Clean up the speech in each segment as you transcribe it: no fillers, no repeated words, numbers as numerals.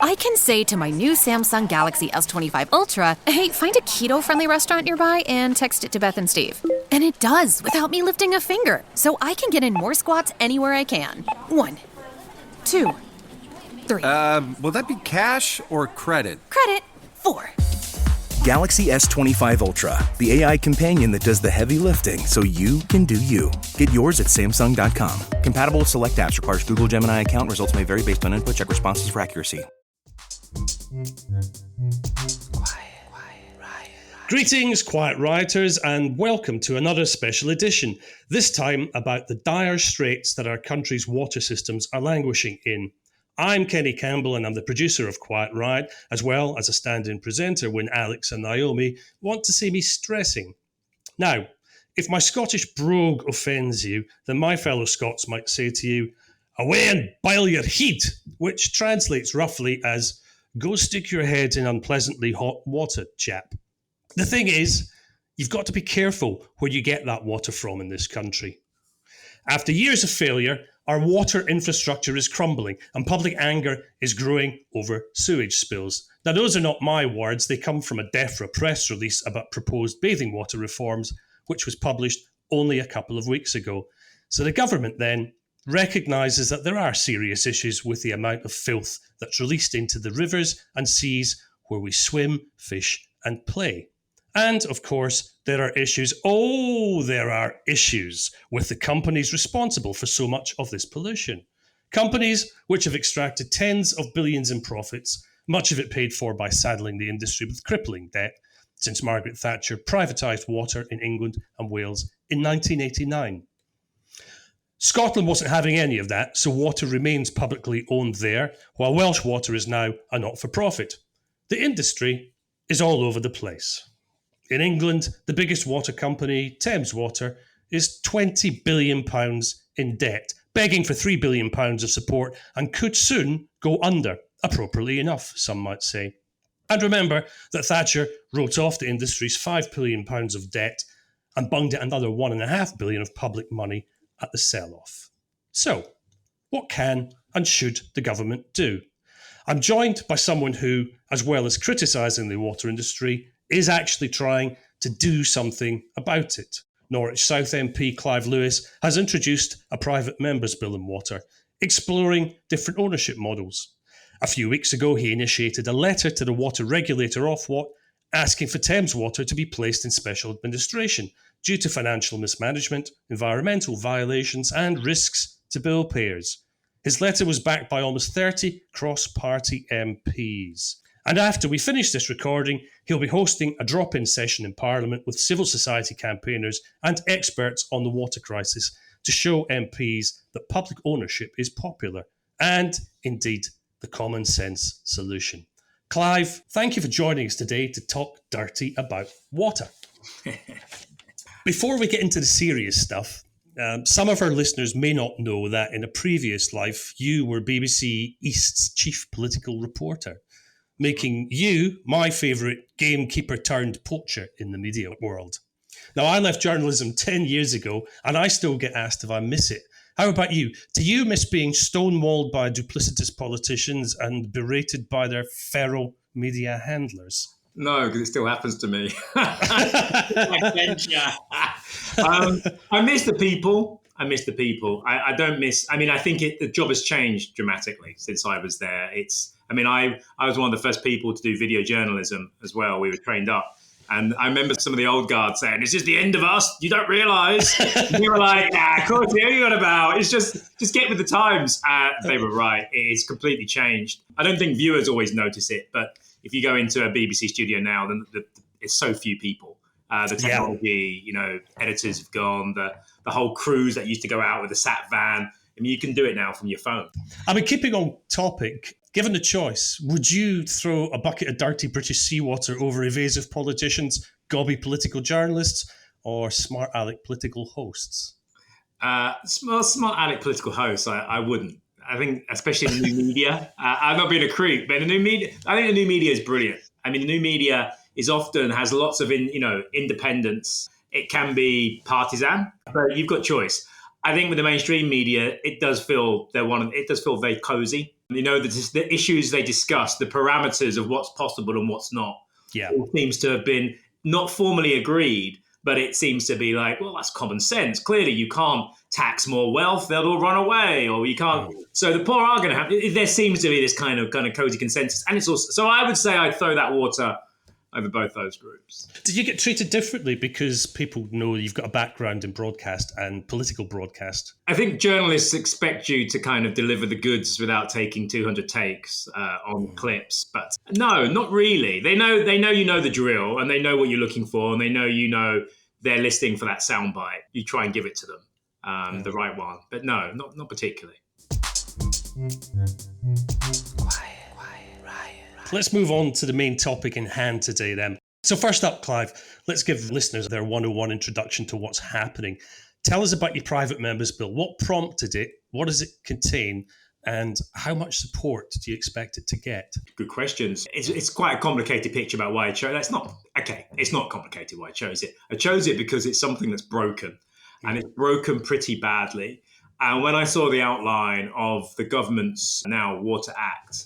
I can say to my new Samsung Galaxy S25 Ultra, hey, find a keto-friendly restaurant nearby and text it to Beth and Steve. And it does, without me lifting a finger. So I can get in more squats anywhere I can. 1, 2, 3. Will that be cash or credit? Credit. 4. Galaxy S25 Ultra, the AI companion that does the heavy lifting so you can do you. Get yours at Samsung.com. Compatible with select apps. Requires Google Gemini account. Results may vary based on input. Check responses for accuracy. Greetings, Quiet Rioters, and welcome to another special edition, this time about the dire straits that our country's water systems are languishing in. I'm Kenny Campbell, and I'm the producer of Quiet Riot, as well as a stand-in presenter when Alex and Naomi want to see me stressing. Now, if my Scottish brogue offends you, then my fellow Scots might say to you, "Away and boil your heat," which translates roughly as, "Go stick your head in unpleasantly hot water, chap." The thing is, you've got to be careful where you get that water from in this country. After years of failure, our water infrastructure is crumbling and public anger is growing over sewage spills. Now, those are not my words. They come from a DEFRA press release about proposed bathing water reforms, which was published only a couple of weeks ago. So the government then recognises that there are serious issues with the amount of filth that's released into the rivers and seas where we swim, fish and play. And, of course, there are issues with the companies responsible for so much of this pollution. Companies which have extracted tens of billions in profits, much of it paid for by saddling the industry with crippling debt, since Margaret Thatcher privatised water in England and Wales in 1989. Scotland wasn't having any of that, so water remains publicly owned there, while Welsh Water is now a not-for-profit. The industry is all over the place. In England, the biggest water company, Thames Water, is £20 billion in debt, begging for £3 billion of support and could soon go under, appropriately enough, some might say. And remember that Thatcher wrote off the industry's £5 billion of debt and bunged it another £1.5 billion of public money at the sell-off. So, what can and should the government do? I'm joined by someone who, as well as criticising the water industry, is actually trying to do something about it. Norwich South MP Clive Lewis has introduced a private members' bill in water, exploring different ownership models. A few weeks ago, he initiated a letter to the water regulator Ofwat asking for Thames Water to be placed in special administration due to financial mismanagement, environmental violations and risks to bill payers. His letter was backed by almost 30 cross-party MPs. And after we finish this recording, he'll be hosting a drop-in session in Parliament with civil society campaigners and experts on the water crisis to show MPs that public ownership is popular and, indeed, the common sense solution. Clive, thank you for joining us today to talk dirty about water. Before we get into the serious stuff, some of our listeners may not know that in a previous life, you were BBC East's chief political reporter, making you my favourite gamekeeper turned poacher in the media world. Now, I left journalism 10 years ago, and I still get asked if I miss it. How about you? Do you miss being stonewalled by duplicitous politicians and berated by their feral media handlers? No, because it still happens to me. I miss the people. I don't miss. I mean, I think the job has changed dramatically since I was there. I was one of the first people to do video journalism as well. We were trained up. And I remember some of the old guard saying, "This is the end of us. You don't realise." And we were like, "Of course, what are you on about? It's just get with the times." They were right. It's completely changed. I don't think viewers always notice it, but if you go into a BBC studio now, then it's so few people. The technology, editors have gone. The whole crews that used to go out with a sat van. I mean, you can do it now from your phone. I mean, keeping on topic, given the choice, would you throw a bucket of dirty British seawater over evasive politicians, gobby political journalists, or smart aleck political hosts? Smart aleck political hosts, I wouldn't. I think, especially in the new media. I'm not being a creep, but the new media. I think the new media is brilliant. I mean, the new media has lots of independence. It can be partisan, but you've got choice. I think with the mainstream media, it does feel very cozy. The issues they discuss, the parameters of what's possible and what's not, all seems to have been not formally agreed, but it seems to be like, well, that's common sense. Clearly, you can't tax more wealth; they'll all run away, or you can't. So the poor are going to have. There seems to be this kind of cozy consensus, and it's also. So I would say I'd throw that water over both those groups. Did you get treated differently because people know you've got a background in broadcast and political broadcast? I think journalists expect you to kind of deliver the goods without taking 200 takes on clips, but no, not really. They know you know the drill, and they know what you're looking for, and they know they're listening for that soundbite. You try and give it to them, the right one, but no, not particularly. Let's move on to the main topic in hand today then. So first up, Clive, let's give listeners their 101 introduction to what's happening. Tell us about your private members bill. What prompted it? What does it contain? And how much support do you expect it to get? Good questions. It's quite a complicated picture about why I chose it. It's not complicated why I chose it. I chose it because it's something that's broken, and it's broken pretty badly. And when I saw the outline of the government's now Water Act,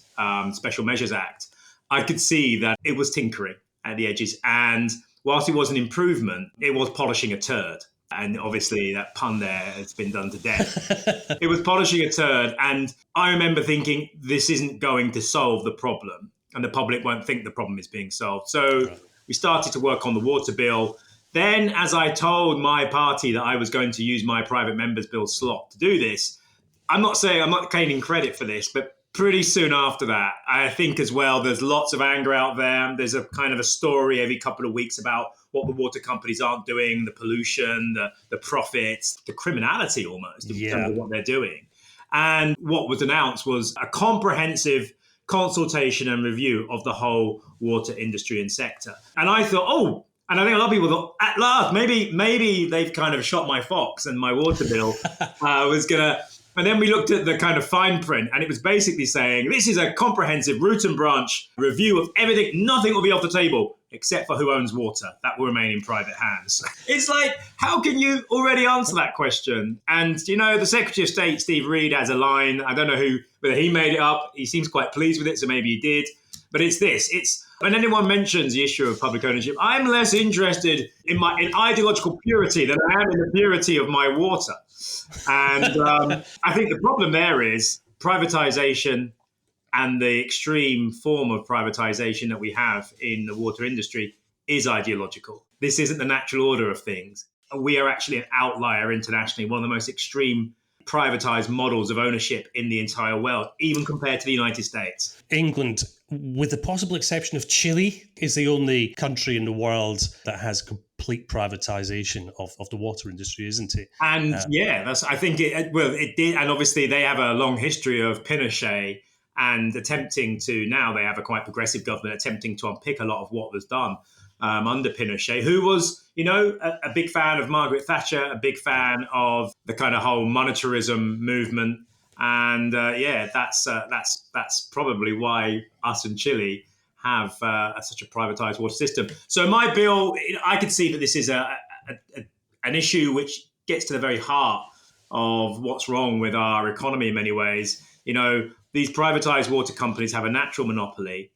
Special Measures Act, I could see that it was tinkering at the edges. And whilst it was an improvement, it was polishing a turd. And obviously that pun there has been done to death. It was polishing a turd. And I remember thinking, this isn't going to solve the problem. And the public won't think the problem is being solved. So we started to work on the water bill. Then, as I told my party that I was going to use my private members bill slot to do this, I'm not claiming credit for this, but pretty soon after that, I think as well, there's lots of anger out there. There's a kind of a story every couple of weeks about what the water companies aren't doing, the pollution, the profits, the criminality almost in terms of what they're doing. And what was announced was a comprehensive consultation and review of the whole water industry and sector. And I thought, and I think a lot of people thought, at last, maybe they've kind of shot my fox and my water bill was going to... And then we looked at the kind of fine print, and it was basically saying, this is a comprehensive root and branch review of everything. Nothing will be off the table except for who owns water. That will remain in private hands. It's like, how can you already answer that question? And, the Secretary of State, Steve Reed, has a line. I don't know whether he made it up. He seems quite pleased with it, so maybe he did. But it's this. It's when anyone mentions the issue of public ownership, I'm less interested in ideological purity than I am in the purity of my water. And I think the problem there is privatization and the extreme form of privatization that we have in the water industry is ideological. This isn't the natural order of things. We are actually an outlier internationally, one of the most extreme privatized models of ownership in the entire world, even compared to the United States. England, with the possible exception of Chile, is the only country in the world that has complete privatization of the water industry, isn't it? And it did. And obviously they have a long history of Pinochet and now they have a quite progressive government attempting to unpick a lot of what was done under Pinochet, who was, a big fan of Margaret Thatcher, a big fan of the kind of whole monetarism movement. And that's probably why us in Chile have such a privatized water system. So my bill, I could see that this is an issue which gets to the very heart of what's wrong with our economy in many ways. These privatized water companies have a natural monopoly.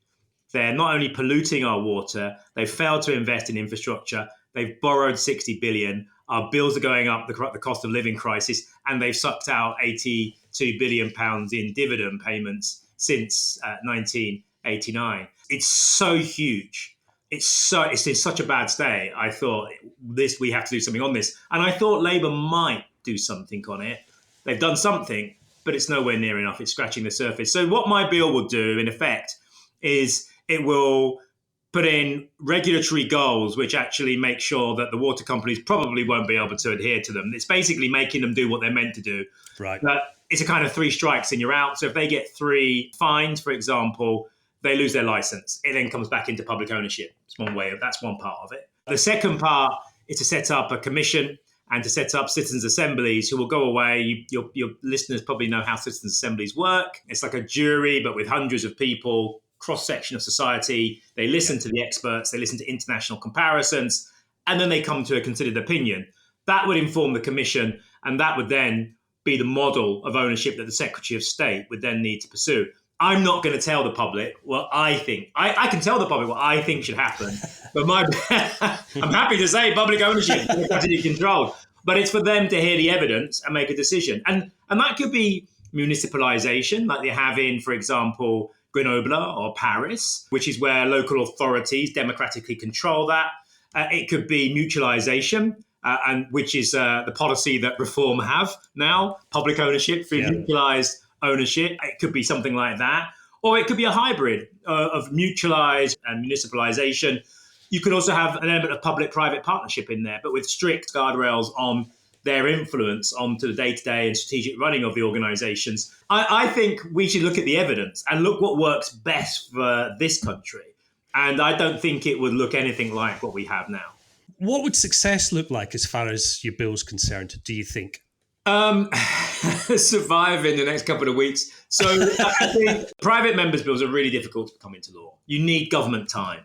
They're not only polluting our water, they've failed to invest in infrastructure. They've borrowed 60 billion. Our bills are going up, the cost of living crisis, and they've sucked out 82 billion pounds in dividend payments since 1989. It's so huge. It's in such a bad state. I thought we have to do something on this. And I thought Labour might do something on it. They've done something, but it's nowhere near enough. It's scratching the surface. So what my bill will do, in effect, is it will put in regulatory goals which actually make sure that the water companies probably won't be able to adhere to them. It's basically making them do what they're meant to do. Right. But it's a kind of 3 strikes and you're out. So if they get 3 fines, for example, they lose their license. It then comes back into public ownership. That's one part of it. The second part is to set up a commission and to set up citizens' assemblies who will go away. Your listeners probably know how citizens' assemblies work. It's like a jury, but with hundreds of people, cross-section of society. They listen to the experts, they listen to international comparisons, and then they come to a considered opinion. That would inform the commission, and that would then be the model of ownership that the Secretary of State would then need to pursue. I'm not going to tell the public what I think. I can tell the public what I think should happen, but I'm happy to say public ownership, democratically controlled. But it's for them to hear the evidence and make a decision. And that could be municipalization, like they have in, for example, Grenoble or Paris, which is where local authorities democratically control that. It could be mutualization, and which is the policy that Reform have now, public ownership through mutualized ownership. It could be something like that. Or it could be a hybrid of mutualized and municipalization. You could also have an element of public-private partnership in there, but with strict guardrails on their influence onto the day-to-day and strategic running of the organizations. I think we should look at the evidence and look what works best for this country. And I don't think it would look anything like what we have now. What would success look like as far as your bill's concerned, do you think? Survive in the next couple of weeks. So I think private members' bills are really difficult to come into law. You need government time.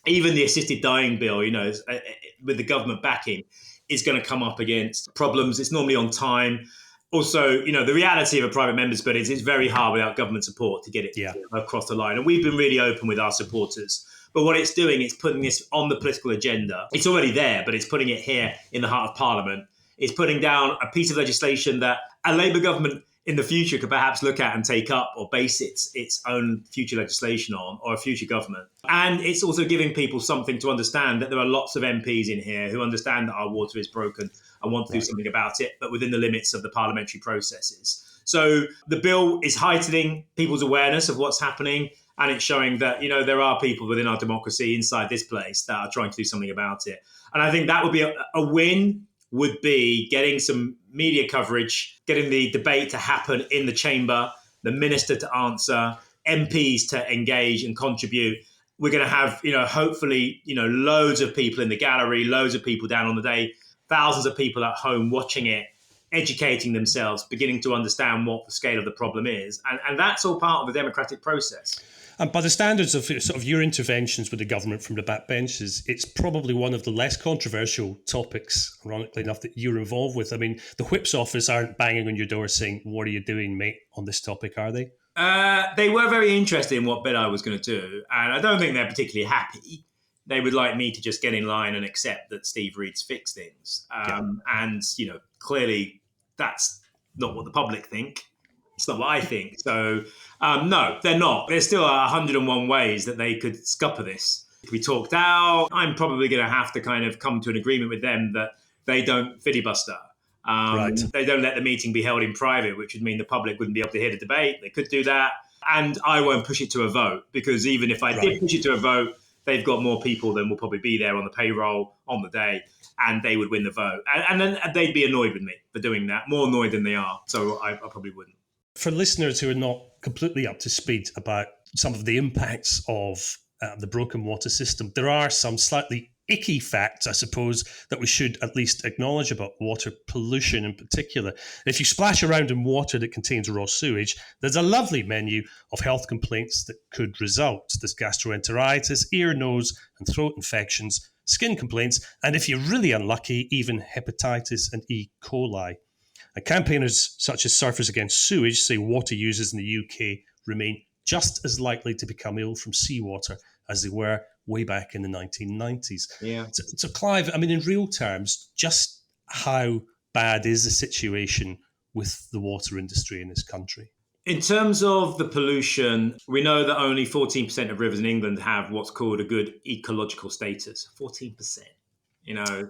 Even the assisted dying bill, with the government backing, is going to come up against problems. It's normally on time. Also, the reality of a private member's bill is it's very hard without government support to get it across the line. And we've been really open with our supporters. But what it's doing is putting this on the political agenda. It's already there, but it's putting it here in the heart of Parliament. It's putting down a piece of legislation that a Labour government in the future could perhaps look at and take up or base its own future legislation on, or a future government. And it's also giving people something to understand, that there are lots of MPs in here who understand that our water is broken and want to do something about it, but within the limits of the parliamentary processes. So the bill is heightening people's awareness of what's happening, and it's showing that, there are people within our democracy inside this place that are trying to do something about it. And I think that would be a win, would be getting some media coverage, getting the debate to happen in the chamber, the minister to answer, MPs to engage and contribute. We're going to have, hopefully, loads of people in the gallery, loads of people down on the day, thousands of people at home watching it, educating themselves, beginning to understand what the scale of the problem is. And that's all part of the democratic process. And by the standards of sort of your interventions with the government from the backbenches, it's probably one of the less controversial topics, ironically enough, that you're involved with. I mean, the Whip's office aren't banging on your door saying, "What are you doing, mate," on this topic, are they? They were very interested in what bit I was going to do, and I don't think they're particularly happy. They would like me to just get in line and accept that Steve Reed's fixed things. And, clearly that's not what the public think. It's not what I think. So, no, they're not. There's still 101 ways that they could scupper this. We talked out. I'm probably going to have to kind of come to an agreement with them that they don't filibuster. They don't let the meeting be held in private, which would mean the public wouldn't be able to hear the debate. They could do that. And I won't push it to a vote, because even if I did push it to a vote, they've got more people than will probably be there on the payroll on the day, and they would win the vote. And then they'd be annoyed with me for doing that, more annoyed than they are. So I probably wouldn't. For listeners who are not completely up to speed about some of the impacts of the broken water system, there are some slightly icky facts, I suppose, that we should at least acknowledge about water pollution in particular. If you splash around in water that contains raw sewage, there's a lovely menu of health complaints that could result. There's gastroenteritis, ear, nose and throat infections, skin complaints, and if you're really unlucky, even hepatitis and E. coli. And campaigners such as Surfers Against Sewage say water users in the UK remain just as likely to become ill from seawater as they were way back in the 1990s. Yeah. So Clive, I mean, in real terms, just how bad is the situation with the water industry in this country? In terms of the pollution, we know that only 14% of rivers in England have what's called a good ecological status. 14%.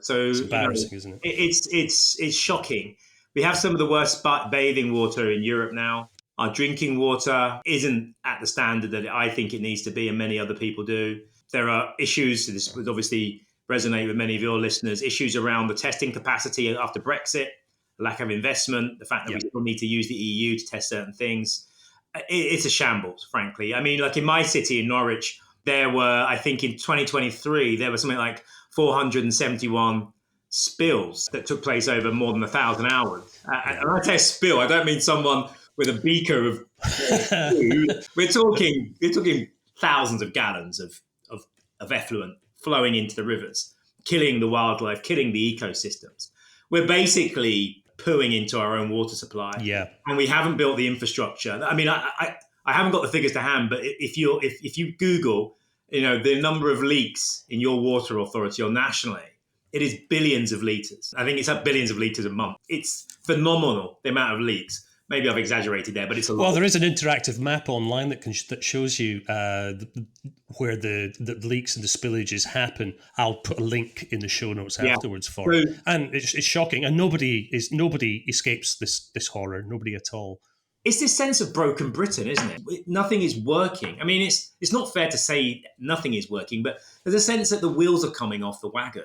So it's embarrassing, isn't it? It's shocking. We have some of the worst bathing water in Europe now. Our drinking water isn't at the standard that I think it needs to be, and many other people do. There are issues, this would obviously resonate with many of your listeners, issues around the testing capacity after Brexit, lack of investment, the fact that we still need to use the EU to test certain things. It's a shambles, frankly. I mean, like in my city, in Norwich, there were, I think in 2023, there was something like 471 spills that took place over more than 1,000 hours. And when I say spill, I don't mean someone with a beaker of food. We're talking thousands of gallons of effluent flowing into the rivers, killing the wildlife, killing the ecosystems. We're basically pooing into our own water supply. Yeah. And we haven't built the infrastructure. I mean, I I haven't got the figures to hand, but if you Google, the number of leaks in your water authority or nationally, it is billions of litres. I think it's at billions of litres a month. It's phenomenal, the amount of leaks. Maybe I've exaggerated there, but it's a lot. Well, there is an interactive map online that shows you where the leaks and the spillages happen. I'll put a link in the show notes afterwards for it. And it's shocking, and nobody escapes this horror. Nobody at all. It's this sense of broken Britain, isn't it? Nothing is working. I mean, it's not fair to say nothing is working, but there's a sense that the wheels are coming off the wagon,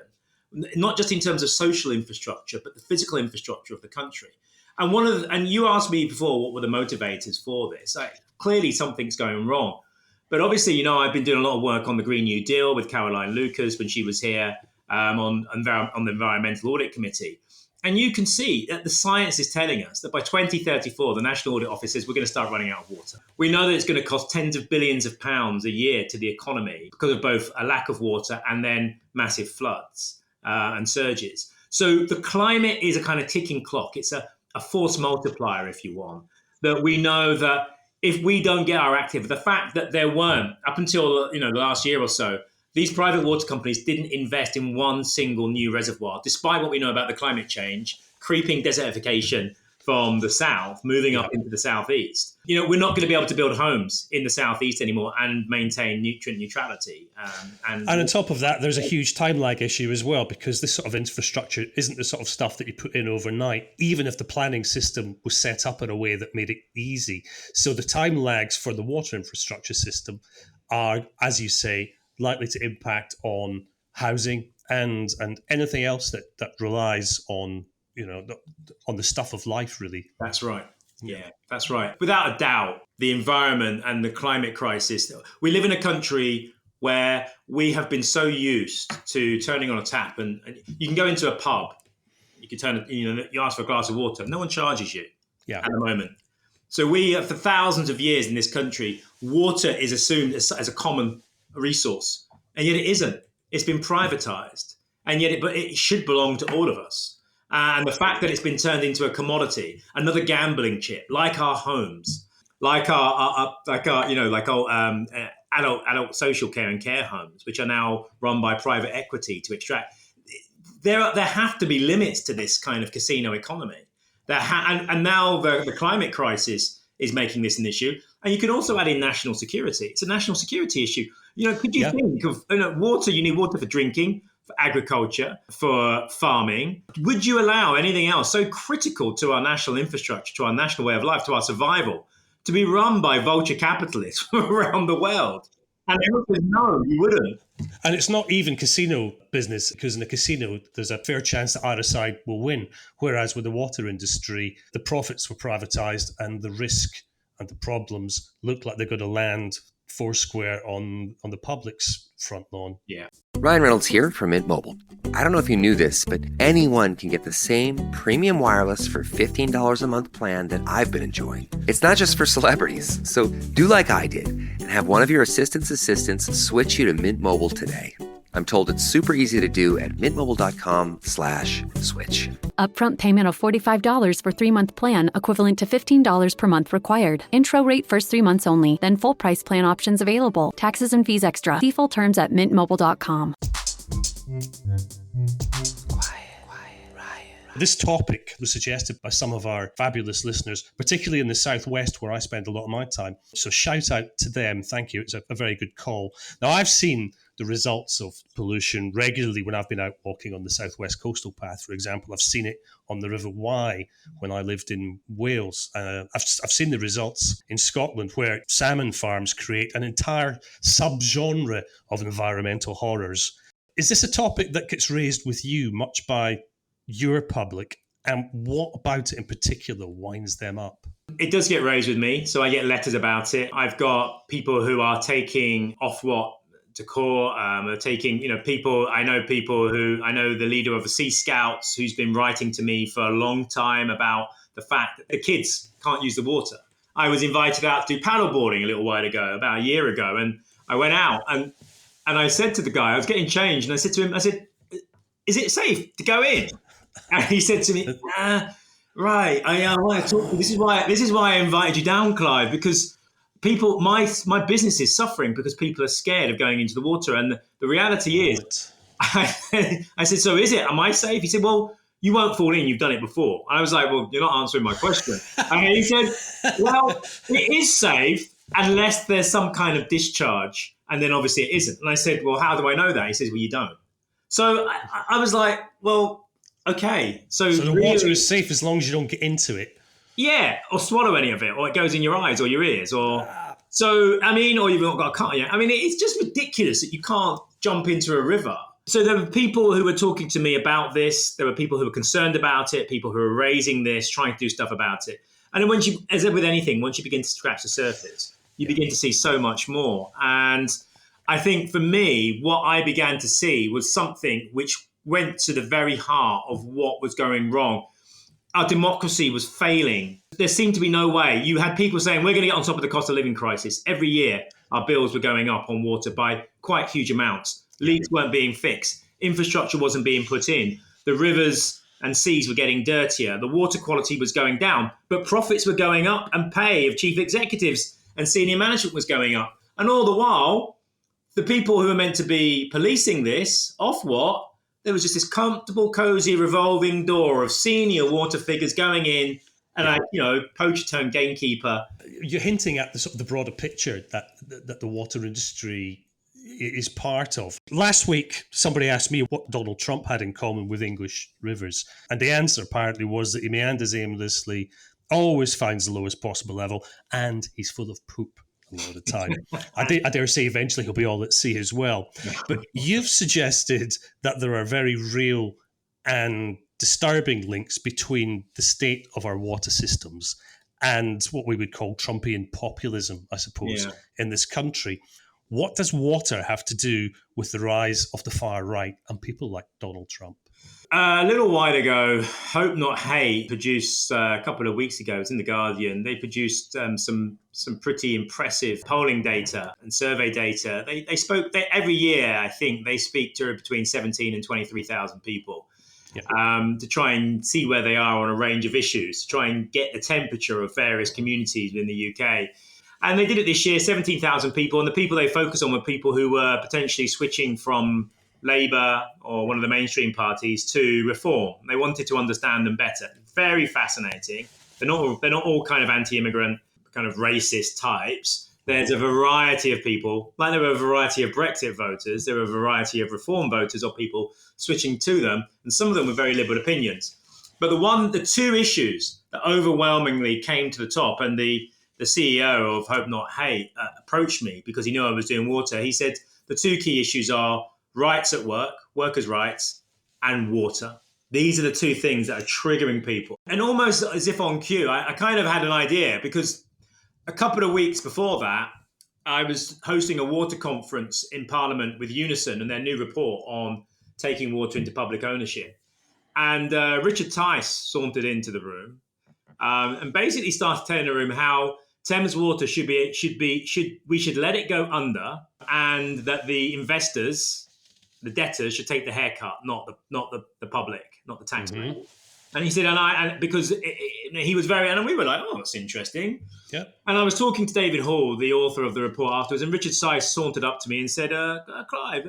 not just in terms of social infrastructure, but the physical infrastructure of the country. And you asked me before what were the motivators for this. Clearly, something's going wrong. But obviously, I've been doing a lot of work on the Green New Deal with Caroline Lucas when she was here on the Environmental Audit Committee. And you can see that the science is telling us that by 2034, the National Audit Office says we're going to start running out of water. We know that it's going to cost tens of billions of pounds a year to the economy because of both a lack of water and then massive floods and surges. So the climate is a kind of ticking clock. It's a force multiplier, if you want, that we know that if we don't get our act together, the fact that there weren't, up until the last year or so, these private water companies didn't invest in one single new reservoir, despite what we know about the climate change, creeping desertification from the south, moving up into the southeast. We're not going to be able to build homes in the southeast anymore and maintain nutrient neutrality. And on top of that, there's a huge time lag issue as well, because this sort of infrastructure isn't the sort of stuff that you put in overnight, even if the planning system was set up in a way that made it easy. So the time lags for the water infrastructure system are, as you say, likely to impact on housing and anything else that relies on on the stuff of life, really. That's right. Yeah, that's right. Without a doubt, the environment and the climate crisis, we live in a country where we have been so used to turning on a tap, and you can go into a pub, you can you ask for a glass of water, no one charges you at the moment. So we, for thousands of years in this country, water is assumed as a common resource, and yet it isn't. It's been privatized, and yet it should belong to all of us. And the fact that it's been turned into a commodity, another gambling chip, like our homes, like our adult social care and care homes, which are now run by private equity to extract. There have to be limits to this kind of casino economy. And now the climate crisis is making this an issue. And you can also add in national security. It's a national security issue. Could you think of water? You need water for drinking, for agriculture, for farming. Would you allow anything else so critical to our national infrastructure, to our national way of life, to our survival, to be run by vulture capitalists around the world? And the answer is no, you wouldn't. And it's not even casino business, because in a casino, there's a fair chance that either side will win. Whereas with the water industry, the profits were privatized and the risk and the problems look like they're going to land foursquare on the public's front lawn. Yeah. Ryan Reynolds here from Mint Mobile. I don't know if you knew this, but anyone can get the same premium wireless for $15 a month plan that I've been enjoying. It's not just for celebrities. So do like I did and have one of your assistants switch you to Mint Mobile today. I'm told it's super easy to do at mintmobile.com/switch. Upfront payment of $45 for 3-month plan, equivalent to $15 per month required. Intro rate first 3 months only, then full price plan options available. Taxes and fees extra. See full terms at mintmobile.com. This topic was suggested by some of our fabulous listeners, particularly in the Southwest, where I spend a lot of my time. So shout out to them. Thank you. It's a very good call. Now, I've seen the results of pollution regularly when I've been out walking on the Southwest Coastal Path, for example. I've seen it on the River Wye when I lived in Wales. I've seen the results in Scotland, where salmon farms create an entire subgenre of environmental horrors. Is this a topic that gets raised with you much by your public, and what about it in particular winds them up? It does get raised with me, so I get letters about it. I've got people who are taking Ofwat to court, people. I know the leader of the Sea Scouts who's been writing to me for a long time about the fact that the kids can't use the water. I was invited out to do paddleboarding a little while ago, about a year ago, and I went out and I said to the guy, I was getting changed, and I said to him, is it safe to go in? And he said to me, right, I want to talk to you. This is why I invited you down, Clive, because people, my business is suffering because people are scared of going into the water. And the reality is, I said, so is it? Am I safe? He said, well, you won't fall in. You've done it before. I was like, well, you're not answering my question. And he said, well, it is safe unless there's some kind of discharge. And then obviously it isn't. And I said, well, how do I know that? He says, well, you don't. So I was like, well, okay. So the water is safe as long as you don't get into it. Yeah, or swallow any of it, or it goes in your eyes or your ears, or so. I mean, or you've not got a cut yet. I mean, it's just ridiculous that you can't jump into a river. So there were people who were talking to me about this. There were people who were concerned about it. People who were raising this, trying to do stuff about it. And then once you, as with anything, once you begin to scratch the surface, you begin to see so much more. And I think for me, what I began to see was something which went to the very heart of what was going wrong. Our democracy was failing. There seemed to be no way. You had people saying, we're going to get on top of the cost of living crisis. Every year, our bills were going up on water by quite huge amounts. Leaks weren't being fixed. Infrastructure wasn't being put in. The rivers and seas were getting dirtier. The water quality was going down, but profits were going up and pay of chief executives and senior management was going up. And all the while, the people who were meant to be policing this, off what? There was just this comfortable, cozy, revolving door of senior water figures going in, and poacher turned gamekeeper. You're hinting at the sort of the broader picture that the water industry is part of. Last week, somebody asked me what Donald Trump had in common with English rivers, and the answer apparently was that he meanders aimlessly, always finds the lowest possible level, and he's full of poop a lot of the time. I dare say eventually he'll be all at sea as well. But you've suggested that there are very real and disturbing links between the state of our water systems and what we would call Trumpian populism, I suppose, in this country. What does water have to do with the rise of the far right and people like Donald Trump? A little while ago, Hope Not Hate produced a couple of weeks ago, it's in The Guardian, they produced some pretty impressive polling data and survey data. They spoke every year, I think, they speak to between 17 and 23,000 people to try and see where they are on a range of issues, to try and get the temperature of various communities in the UK. And they did it this year, 17,000 people, and the people they focused on were people who were potentially switching from Labour or one of the mainstream parties to Reform. They wanted to understand them better. Very fascinating. They're not all kind of anti-immigrant, kind of racist types. There's a variety of people, like there are a variety of Brexit voters, there are a variety of Reform voters or people switching to them, and some of them with very liberal opinions. But the two issues that overwhelmingly came to the top, and the CEO of Hope Not Hate approached me because he knew I was doing water. He said the two key issues are rights at work, workers' rights, and water. These are the two things that are triggering people. And almost as if on cue, I kind of had an idea because a couple of weeks before that, I was hosting a water conference in Parliament with Unison and their new report on taking water into public ownership. And Richard Tice sauntered into the room and basically started telling the room how Thames Water we should let it go under, and that the investors, the debtors, should take the haircut, not the public, not the taxpayer. Mm-hmm. And he said, because he was and we were like, oh, that's interesting. Yeah. And I was talking to David Hall, the author of the report, afterwards, and Richard Tice sauntered up to me and said, Clive,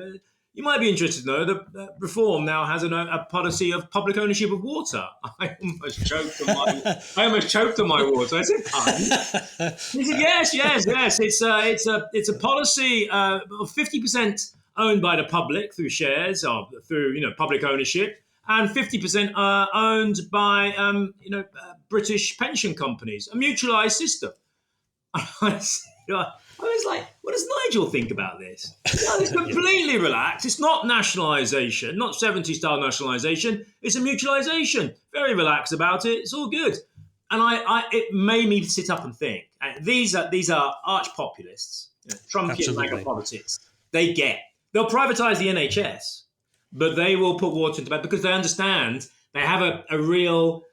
you might be interested to know that Reform now has a policy of public ownership of water. I almost choked on my water. I said, pardon? He said, yes. It's a policy of 50% owned by the public through shares or through public ownership, and 50% owned by British pension companies, a mutualised system. I was like, what does Nigel think about this? Well, it's completely relaxed. It's not nationalisation, not 70s-style nationalisation. It's a mutualisation. Very relaxed about it. It's all good. And it made me sit up and think. These are arch populists, Trumpian mega politics. They'll privatise the NHS, but they will put water into bed because they understand they have a real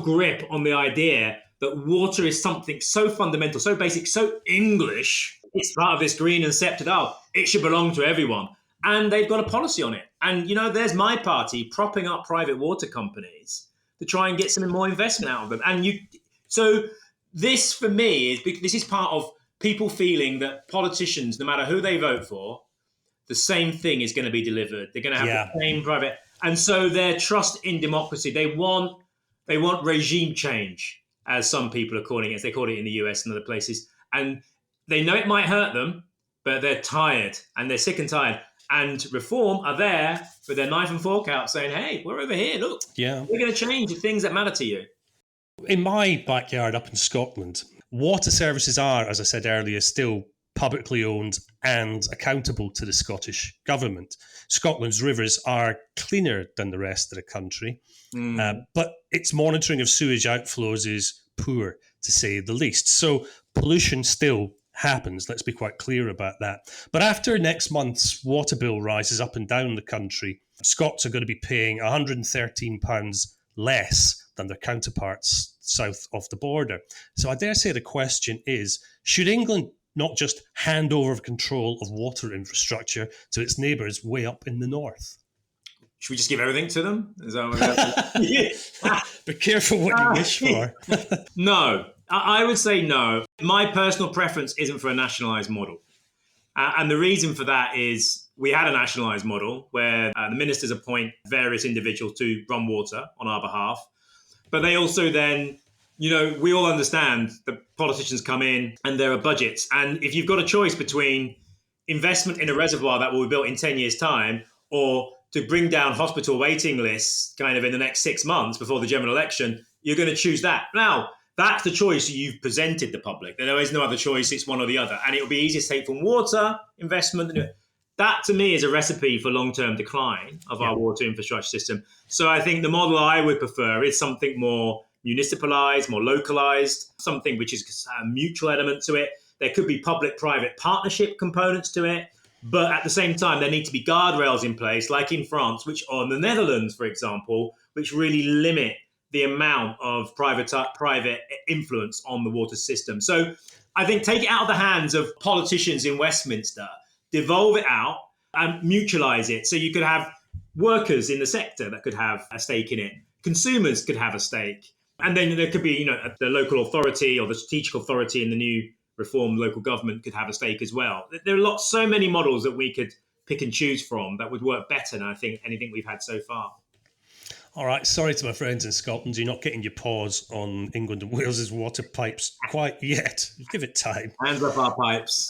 grip on the idea that water is something so fundamental, so basic, so English. It's part of this green and sceptred, it should belong to everyone. And they've got a policy on it. And, there's my party propping up private water companies to try and get some more investment out of them. And so this, for me, this is part of people feeling that politicians, no matter who they vote for, the same thing is going to be delivered. They're going to have the same private, and so their trust in democracy. They want regime change, as some people are calling it. They call it in the US and other places, and they know it might hurt them, but they're tired and they're sick and tired. And Reform are there with their knife and fork out, saying, "Hey, we're over here. Look, we're going to change the things that matter to you." In my backyard up in Scotland, water services are, as I said earlier, still publicly owned and accountable to the Scottish government. Scotland's rivers are cleaner than the rest of the country, but its monitoring of sewage outflows is poor, to say the least. So pollution still happens. Let's be quite clear about that. But after next month's water bill rises up and down the country, Scots are going to be paying £113 less than their counterparts south of the border. So I dare say the question is, should England not just hand over control of water infrastructure to its neighbours way up in the north? Should we just give everything to them? Is that Be careful what you wish for. No, I would say no. My personal preference isn't for a nationalised model. And the reason for that is we had a nationalised model where the ministers appoint various individuals to run water on our behalf. But they also then, we all understand that politicians come in and there are budgets. And if you've got a choice between investment in a reservoir that will be built in 10 years' time or to bring down hospital waiting lists kind of in the next 6 months before the general election, you're going to choose that. Now, that's the choice you've presented the public. There is no other choice. It's one or the other. And it will be easier to take from water investment. That, to me, is a recipe for long-term decline of our water infrastructure system. So I think the model I would prefer is something more municipalized, more localized, something which is a mutual element to it. There could be public-private partnership components to it. But at the same time, there need to be guardrails in place, like in France, or in the Netherlands, for example, which really limit the amount of private influence on the water system. So I think take it out of the hands of politicians in Westminster, devolve it out and mutualize it. So you could have workers in the sector that could have a stake in it. Consumers could have a stake. And then there could be, the local authority or the strategic authority in the new reformed local government could have a stake as well. There are so many models that we could pick and choose from that would work better than I think anything we've had so far. All right, sorry to my friends in Scotland, you're not getting your paws on England and Wales's water pipes quite yet. Give it time. Hands up our pipes.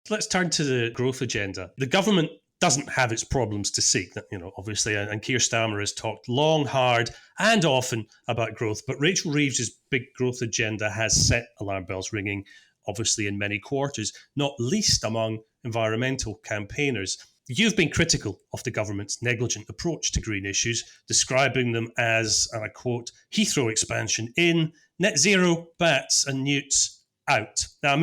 Let's turn to the growth agenda. The government doesn't have its problems to seek, obviously, and Keir Starmer has talked long, hard, and often about growth, but Rachel Reeves's big growth agenda has set alarm bells ringing, obviously, in many quarters, not least among environmental campaigners. You've been critical of the government's negligent approach to green issues, describing them as, and I quote, Heathrow expansion in, net zero, bats and newts out. Now,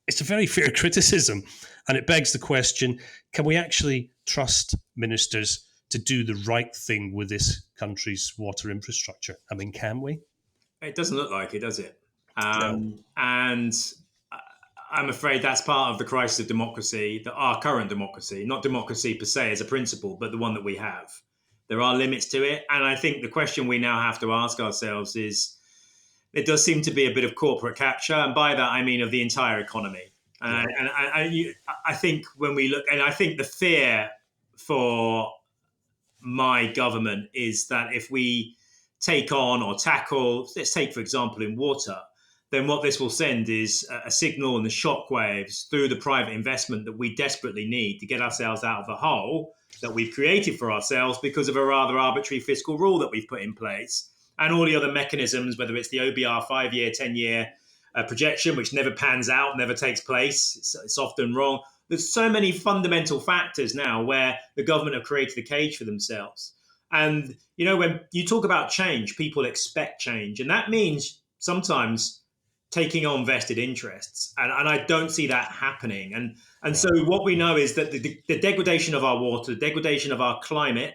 it's a very fair criticism, and it begs the question, can we actually trust ministers to do the right thing with this country's water infrastructure? Can we? It doesn't look like it, does it? No. And I'm afraid that's part of the crisis of democracy, our current democracy, not democracy per se as a principle, but the one that we have. There are limits to it. And I think the question we now have to ask ourselves is, it does seem to be a bit of corporate capture. And by that, I mean of the entire economy. And I think when we look, and I think the fear for my government is that if we take on or tackle, let's take, for example, in water, then what this will send is a signal and the shockwaves through the private investment that we desperately need to get ourselves out of the hole that we've created for ourselves because of a rather arbitrary fiscal rule that we've put in place. And all the other mechanisms, whether it's the OBR 5-year, 10-year projection, which never pans out, never takes place, it's often wrong. There's so many fundamental factors now where the government have created a cage for themselves. And, when you talk about change, people expect change. And that means sometimes taking on vested interests. And I don't see that happening. And so what we know is that the degradation of our water, the degradation of our climate,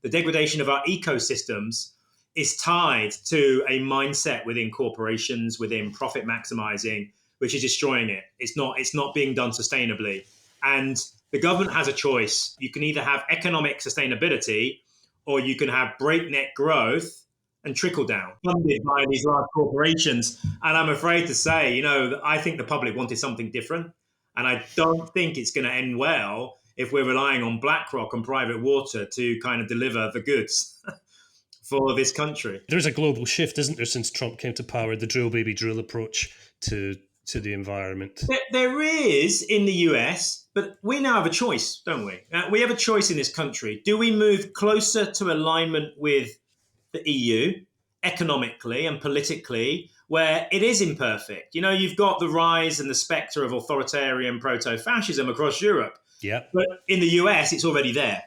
the degradation of our ecosystems is tied to a mindset within corporations, within profit maximizing, which is destroying it. It's not being done sustainably. And the government has a choice. You can either have economic sustainability or you can have breakneck growth and trickle down, funded by these large corporations. And I'm afraid to say, I think the public wanted something different. And I don't think it's going to end well if we're relying on BlackRock and private water to kind of deliver the goods for this country. There's a global shift, isn't there, since Trump came to power, the drill, baby, drill approach to the environment. There is in the US, but we now have a choice, don't we? We have a choice in this country. Do we move closer to alignment with the EU economically and politically, where it is imperfect? You've got the rise and the spectre of authoritarian proto-fascism across Europe. Yeah. But in the US, it's already there.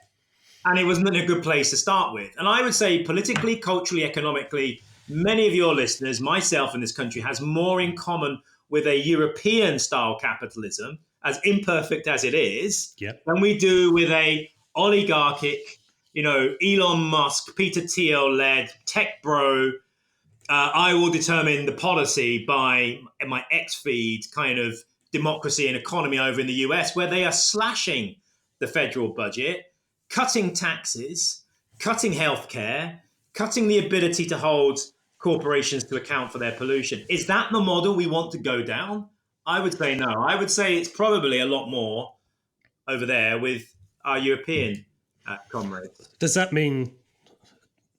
And it wasn't a good place to start with. And I would say politically, culturally, economically, many of your listeners, myself in this country, has more in common with a European-style capitalism, as imperfect as it is, than we do with a oligarchic, Elon Musk, Peter Thiel-led tech bro, I will determine the policy by my X feed kind of democracy and economy over in the US, where they are slashing the federal budget, cutting taxes, cutting healthcare, cutting the ability to hold corporations to account for their pollution. Is that the model we want to go down? I would say no. I would say it's probably a lot more over there with our European comrades. Does that mean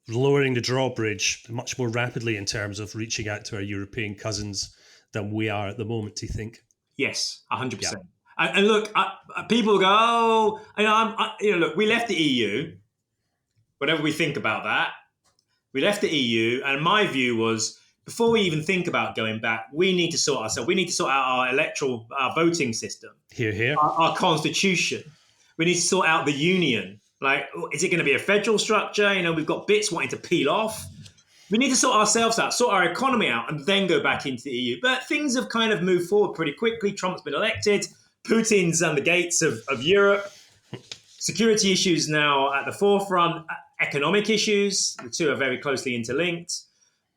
lowering the drawbridge much more rapidly in terms of reaching out to our European cousins than we are at the moment, do you think? Yes, 100%. Yeah. And look, people go, look, we left the EU. Whatever we think about that, we left the EU, and my view was, before we even think about going back, we need to sort ourselves. We need to sort out our voting system. Here. Our constitution. We need to sort out the union. Like, is it going to be a federal structure? We've got bits wanting to peel off. We need to sort ourselves out, sort our economy out, and then go back into the EU. But things have kind of moved forward pretty quickly. Trump's been elected. Putin's on the gates of Europe. Security issues now at the forefront. Economic issues, the two are very closely interlinked.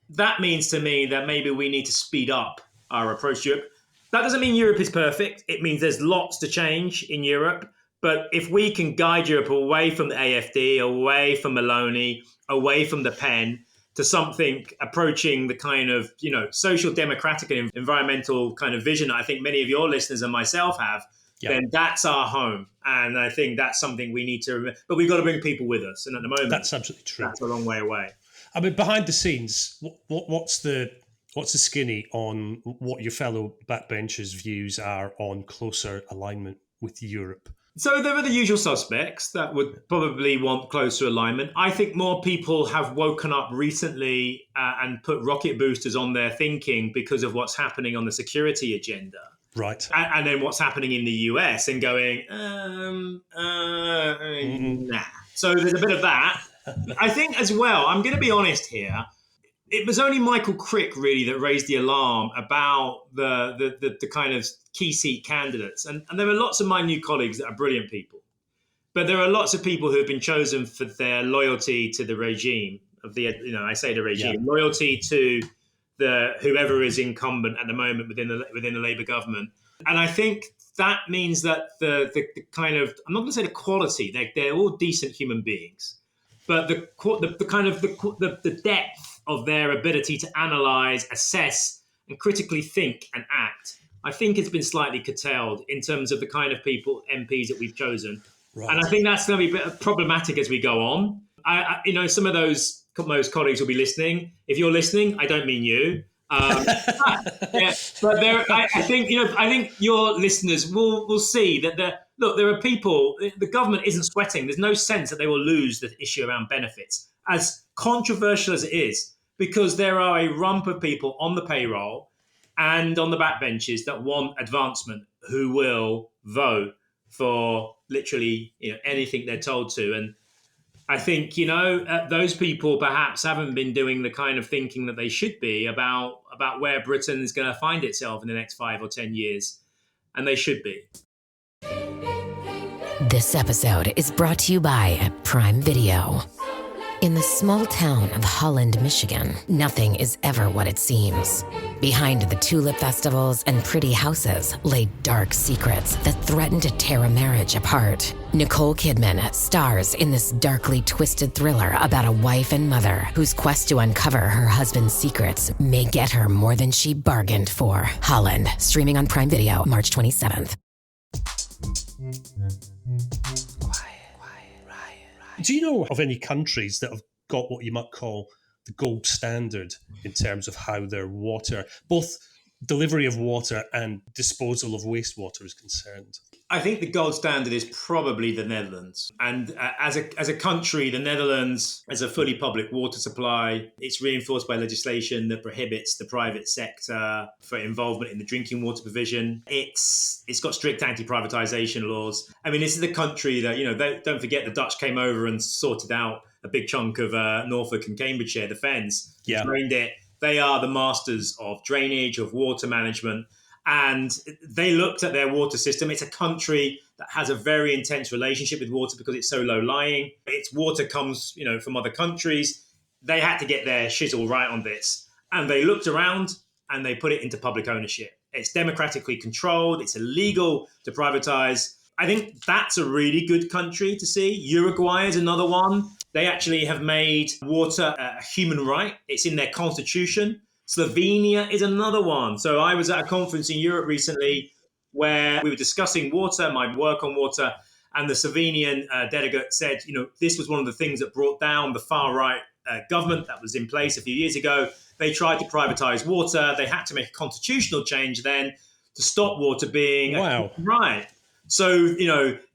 That means to me that maybe we need to speed up our approach to Europe. That doesn't mean Europe is perfect. It means there's lots to change in Europe. But if we can guide Europe away from the AfD, away from Maloney, away from the pen, to something approaching the kind of, social democratic and environmental kind of vision I think many of your listeners and myself have, then that's our home. And I think that's something we need to remember. But we've got to bring people with us. And at the moment, that's absolutely true. That's a long way away. I mean, behind the scenes, what's the skinny on what your fellow backbenchers' views are on closer alignment with Europe? So there are the usual suspects that would probably want closer alignment. I think more people have woken up recently and put rocket boosters on their thinking because of what's happening on the security agenda. Right. And then what's happening in the US and going, nah. So there's a bit of that. I think as well, I'm going to be honest here, it was only Michael Crick really that raised the alarm about the kind of key seat candidates. And there are lots of my new colleagues that are brilliant people. But there are lots of people who have been chosen for their loyalty to the regime I say the regime, loyalty to whoever is incumbent at the moment within the Labour government. And I think that means that the kind of, I'm not going to say the quality, they're all decent human beings, but the kind of the depth of their ability to analyse, assess, and critically think and act, I think it's been slightly curtailed in terms of the kind of MPs that we've chosen. Right. And I think that's going to be a bit problematic as we go on. Some of those colleagues will be listening. If you're listening, I don't mean you. I think your listeners will see that there are people. The government isn't sweating. There's no sense that they will lose the issue around benefits, as controversial as it is, because there are a rump of people on the payroll and on the backbenches that want advancement, who will vote for literally anything they're told to. And I think, those people perhaps haven't been doing the kind of thinking that they should be about where Britain is going to find itself in the next 5 or 10 years. And they should be. This episode is brought to you by Prime Video. In the small town of Holland, Michigan, nothing is ever what it seems. Behind the tulip festivals and pretty houses lay dark secrets that threaten to tear a marriage apart. Nicole Kidman stars in this darkly twisted thriller about a wife and mother whose quest to uncover her husband's secrets may get her more than she bargained for. Holland, streaming on Prime Video, March 27th. Do you know of any countries that have got what you might call the gold standard in terms of how their water, both delivery of water and disposal of wastewater, is concerned? I think the gold standard is probably the Netherlands. And as a country, the Netherlands has a fully public water supply. It's reinforced by legislation that prohibits the private sector for involvement in the drinking water provision. It's got strict anti-privatisation laws. I mean, this is a country that, don't forget the Dutch came over and sorted out a big chunk of Norfolk and Cambridgeshire, the fens, drained it. They are the masters of drainage, of water management. And they looked at their water system. It's a country that has a very intense relationship with water because it's so low-lying. Its water comes, from other countries. They had to get their shizzle right on this. And they looked around and they put it into public ownership. It's democratically controlled. It's illegal to privatise. I think that's a really good country to see. Uruguay is another one. They actually have made water a human right. It's in their constitution. Slovenia is another one. So I was at a conference in Europe recently where we were discussing water, my work on water, and the Slovenian delegate said, this was one of the things that brought down the far-right government that was in place a few years ago. They tried to privatize water. They had to make a constitutional change then to stop water being a right. So,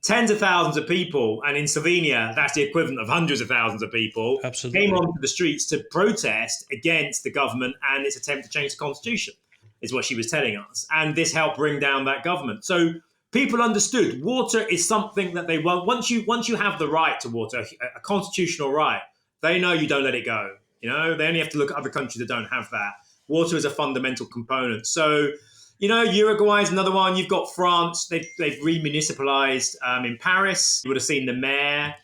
tens of thousands of people, and in Slovenia, that's the equivalent of hundreds of thousands of people, came onto the streets to protest against the government and its attempt to change the constitution, is what she was telling us. And this helped bring down that government. So people understood water is something that they want. Once you have the right to water, a constitutional right, they know you don't let it go. They only have to look at other countries that don't have that. Water is a fundamental component. So, Uruguay is another one. You've got France. They've re-municipalized in Paris. You would have seen the mayor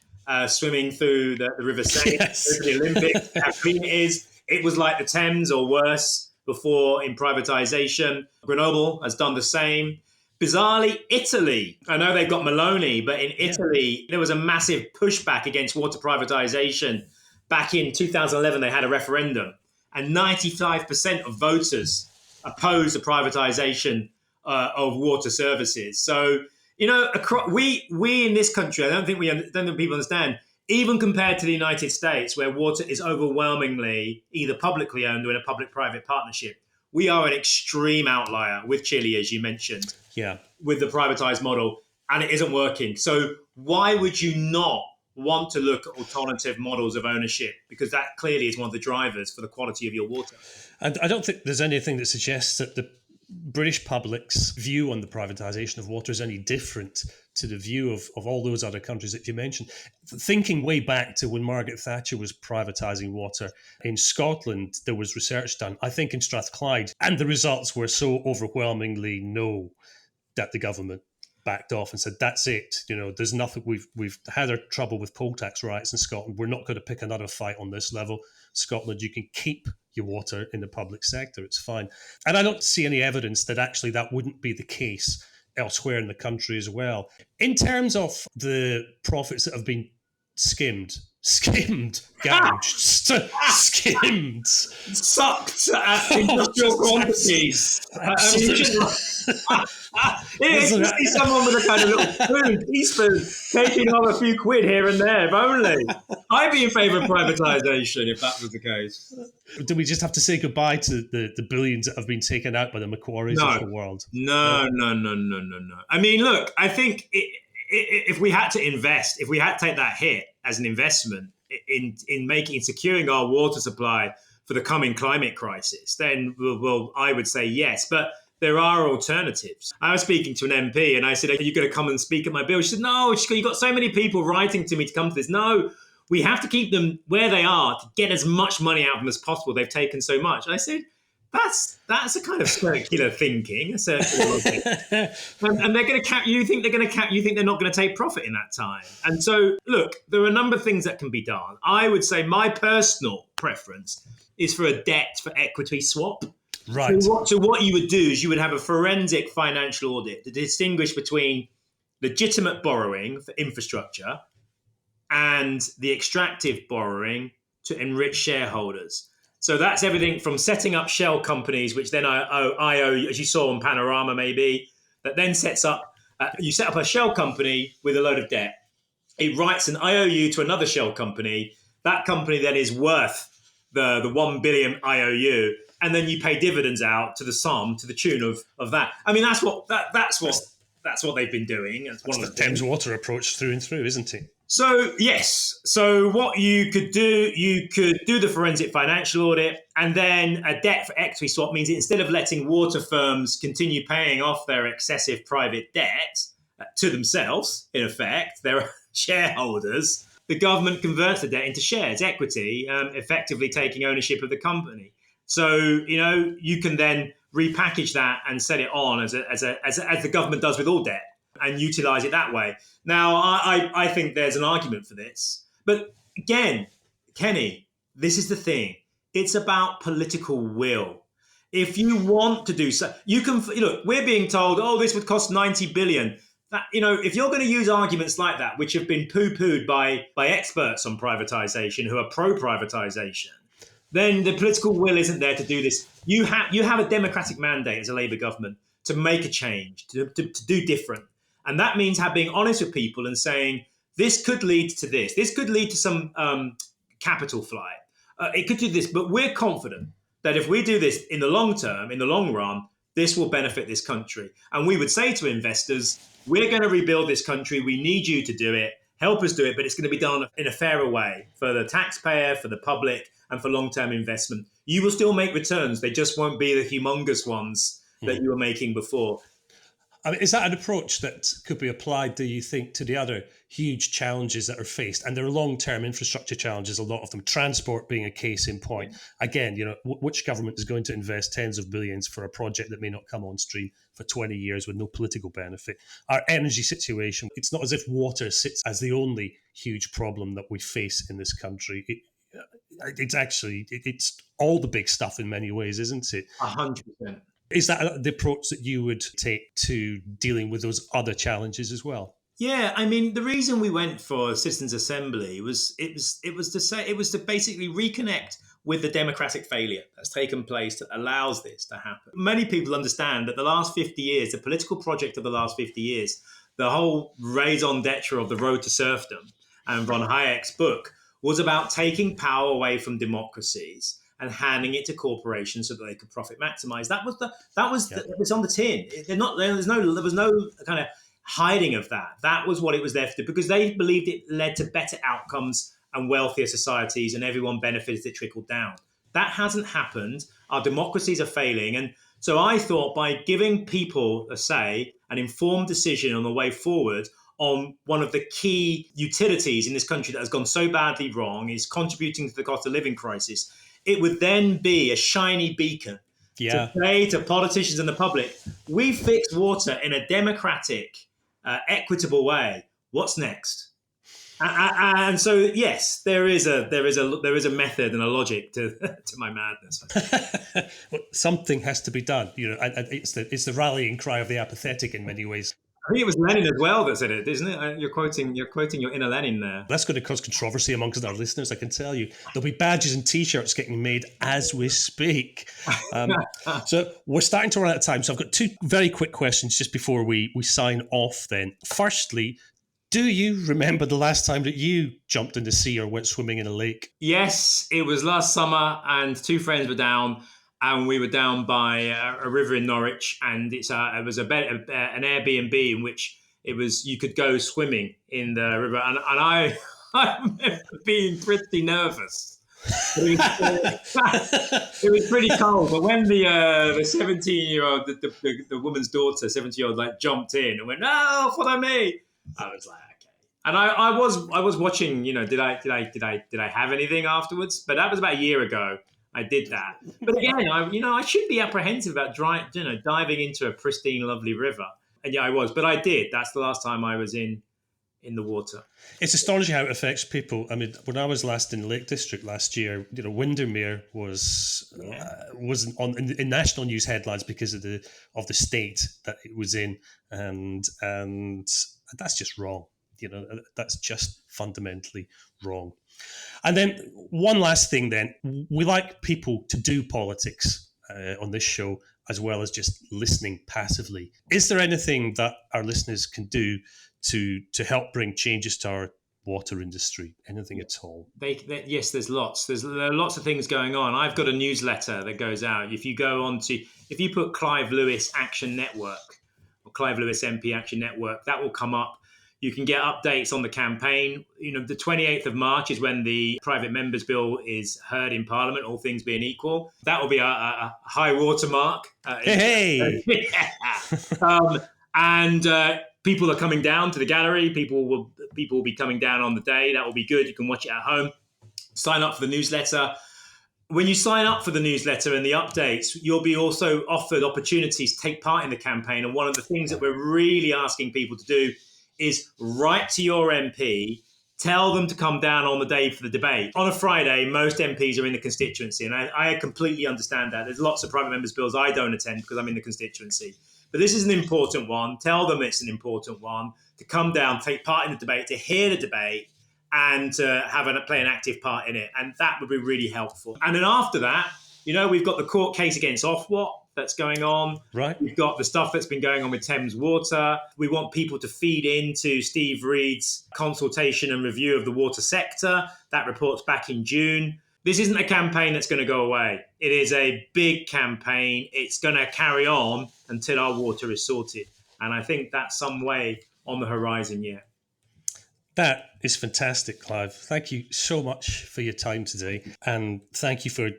swimming through the River Seine for the Olympics. How clean it is. It was like the Thames or worse before in privatization. Grenoble has done the same. Bizarrely, Italy. I know they've got Meloni, but in Italy, there was a massive pushback against water privatization. Back in 2011, they had a referendum, and 95% of voters oppose the privatization of water services. So, we in this country, I don't think people understand, even compared to the United States, where water is overwhelmingly either publicly owned or in a public-private partnership, we are an extreme outlier with Chile, as you mentioned, with the privatized model, and it isn't working. So why would you not want to look at alternative models of ownership? Because that clearly is one of the drivers for the quality of your water. And I don't think there's anything that suggests that the British public's view on the privatisation of water is any different to the view of all those other countries that you mentioned. Thinking way back to when Margaret Thatcher was privatising water in Scotland, there was research done, I think in Strathclyde, and the results were so overwhelmingly no that the government backed off and said, that's it. There's nothing. We've had our trouble with poll tax rights in Scotland. We're not going to pick another fight on this level. Scotland, you can keep your water in the public sector. It's fine. And I don't see any evidence that actually that wouldn't be the case elsewhere in the country as well. In terms of the profits that have been gouged, skimmed, sucked at industrial quantities. You see someone with a kind of little teaspoon, taking off a few quid here and there, if only. I'd be in favour of privatisation if that was the case. Do we just have to say goodbye to the billions that have been taken out by the Macquaries of the world? No. I mean, look, I think if we had to invest, if we had to take that hit as an investment in securing our water supply for the coming climate crisis, then I would say yes. But there are alternatives. I was speaking to an MP and I said, are you going to come and speak at my bill? She said, no, you've got so many people writing to me to come to this. No, we have to keep them where they are to get as much money out of them as possible. They've taken so much. And I said, That's a kind of circular thinking, a circular logic. And they're going to cap. You think they're not going to take profit in that time? And so, look, there are a number of things that can be done. I would say my personal preference is for a debt for equity swap. Right. So what you would do is you would have a forensic financial audit to distinguish between legitimate borrowing for infrastructure and the extractive borrowing to enrich shareholders. So that's everything from setting up shell companies, which then IO, as you saw on Panorama maybe, that then sets up, you set up a shell company with a load of debt. It writes an IOU to another shell company. That company then is worth the 1 billion IOU, and then you pay dividends out to the sum to the tune of that. I mean, that's what they've been doing. That's one of the Thames Water approach through and through, isn't it? So, yes. So what you could do the forensic financial audit, and then a debt for equity swap means that instead of letting water firms continue paying off their excessive private debt to themselves, in effect, their shareholders, the government converts the debt into shares, equity, effectively taking ownership of the company. So, you can then repackage that and set it on as the government does with all debt, and utilize it that way. Now, I think there's an argument for this. But again, Kenny, this is the thing. It's about political will. If you want to do so, you can, look, we're being told, this would cost 90 billion. That, if you're going to use arguments like that, which have been poo-pooed by experts on privatization who are pro-privatization, then the political will isn't there to do this. You have a democratic mandate as a Labour government to make a change, to do different. And that means being honest with people and saying, this could lead to this. This could lead to some capital flight. It could do this. But we're confident that if we do this in the long term, in the long run, this will benefit this country. And we would say to investors, we're going to rebuild this country. We need you to do it. Help us do it. But it's going to be done in a fairer way for the taxpayer, for the public, and for long-term investment. You will still make returns. They just won't be the humongous ones that you were making before. I mean, is that an approach that could be applied, do you think, to the other huge challenges that are faced? And there are long-term infrastructure challenges, a lot of them, transport being a case in point. Again, which government is going to invest tens of billions for a project that may not come on stream for 20 years with no political benefit? Our energy situation, it's not as if water sits as the only huge problem that we face in this country. It's all the big stuff in many ways, isn't it? 100%. Is that the approach that you would take to dealing with those other challenges as well? Yeah, I mean, the reason we went for Citizens' Assembly was to basically reconnect with the democratic failure that's taken place that allows this to happen. Many people understand that the last 50 years, the political project of the last 50 years, the whole raison d'etre of the road to serfdom and von Hayek's book was about taking power away from democracies and handing it to corporations so that they could profit maximize. That was on the tin. There was no kind of hiding of that. That was what it was there for, because they believed it led to better outcomes and wealthier societies, and everyone benefited, it trickled down. That hasn't happened. Our democracies are failing. And so I thought, by giving people a say, an informed decision on the way forward on one of the key utilities in this country that has gone so badly wrong, is contributing to the cost of living crisis, it would then be a shiny beacon to say to politicians and the public, we fixed water in a democratic, equitable way. What's next? And so, yes, there is a method and a logic to my madness. Well, something has to be done. It's the rallying cry of the apathetic in many ways. I think it was Lenin as well that said it, isn't it? You're quoting your inner Lenin there. That's going to cause controversy amongst our listeners, I can tell you. There'll be badges and T-shirts getting made as we speak. So we're starting to run out of time. So I've got two very quick questions just before we sign off then. Firstly, do you remember the last time that you jumped in the sea or went swimming in a lake? Yes, it was last summer, and two friends were down. And we were down by a river in Norwich, and it was an Airbnb in which you could go swimming in the river. And I remember being pretty nervous. It was pretty cold. But when the 17-year-old, the woman's daughter, 17-year-old, jumped in and went, "No, follow me," I was like, okay. And I was watching. Did I have anything afterwards? But that was about a year ago. I did that. But again, I should be apprehensive about diving into a pristine, lovely river. And yeah, I was, but I did. That's the last time I was in the water. It's astonishing how it affects people. I mean, when I was last in Lake District last year, Windermere was in national news headlines because of the state that it was in, and that's just wrong. That's just fundamentally wrong. And then one last thing. Then we like people to do politics on this show, as well as just listening passively. Is there anything that our listeners can do to help bring changes to our water industry? Anything at all? Yes, there are lots of things going on. I've got a newsletter that goes out. If you put Clive Lewis Action Network or Clive Lewis MP Action Network, that will come up. You can get updates on the campaign. The 28th of March is when the private members bill is heard in Parliament, all things being equal. That will be a high watermark. Hey! People are coming down to the gallery. People will be coming down on the day. That will be good. You can watch it at home. Sign up for the newsletter. When you sign up for the newsletter and the updates, you'll be also offered opportunities to take part in the campaign. And one of the things that we're really asking people to do is write to your MP, tell them to come down on the day for the debate. On a Friday, most MPs are in the constituency, and I completely understand that. There's lots of private members' bills I don't attend because I'm in the constituency. But this is an important one. Tell them it's an important one, to come down, take part in the debate, to hear the debate, and to play an active part in it. And that would be really helpful. And then after that, we've got the court case against Ofwat that's going on. Right. We've got the stuff that's been going on with Thames Water. We want people to feed into Steve Reed's consultation and review of the water sector. That report's back in June. This isn't a campaign that's going to go away. It is a big campaign. It's going to carry on until our water is sorted. And I think that's some way on the horizon yet. That is fantastic, Clive. Thank you so much for your time today. And thank you for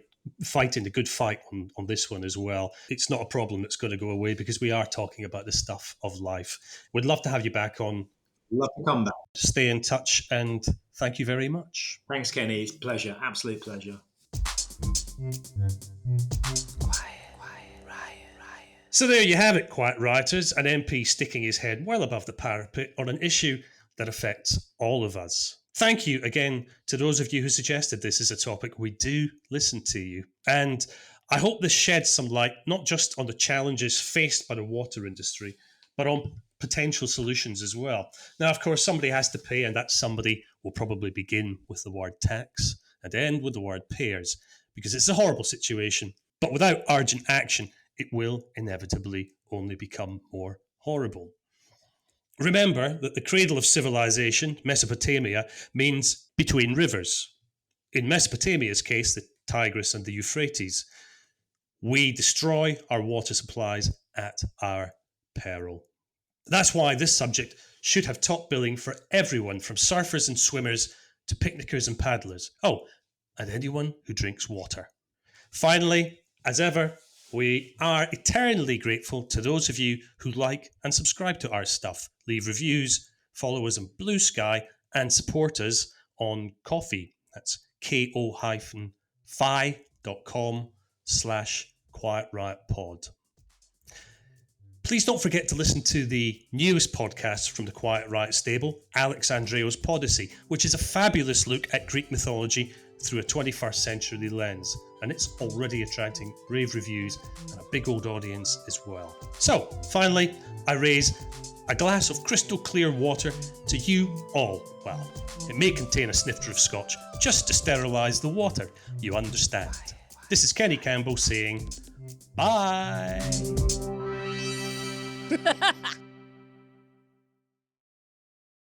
fighting the good fight on this one as well. It's not a problem that's going to go away because we are talking about the stuff of life. We'd love to have you back on. Love to come back. Stay in touch, and thank you very much. Thanks, Kenny. It's a pleasure. Absolute pleasure. So there you have it, Quiet Rioters. An MP sticking his head well above the parapet on an issue that affects all of us. Thank you again to those of you who suggested this as a topic. We do listen to you. And I hope this sheds some light, not just on the challenges faced by the water industry, but on potential solutions as well. Now, of course, somebody has to pay, and that somebody will probably begin with the word tax and end with the word payers, because it's a horrible situation. But without urgent action, it will inevitably only become more horrible. Remember that the cradle of civilization, Mesopotamia, means between rivers. In Mesopotamia's case, the Tigris and the Euphrates. We destroy our water supplies at our peril. That's why this subject should have top billing for everyone from surfers and swimmers to picnickers and paddlers. Oh, and anyone who drinks water. Finally, as ever, we are eternally grateful to those of you who like and subscribe to our stuff, leave reviews, follow us on Blue Sky, and support us on Ko-fi. That's ko-fi.com/Quiet Riot Pod. Please don't forget to listen to the newest podcast from the Quiet Riot stable, Alex Andreo's Podyssey, which is a fabulous look at Greek mythology through a 21st century lens, and it's already attracting rave reviews and a big old audience as well. So, finally, I raise a glass of crystal clear water to you all. Well, it may contain a snifter of scotch, just to sterilise the water, you understand. This is Kenny Campbell saying, bye!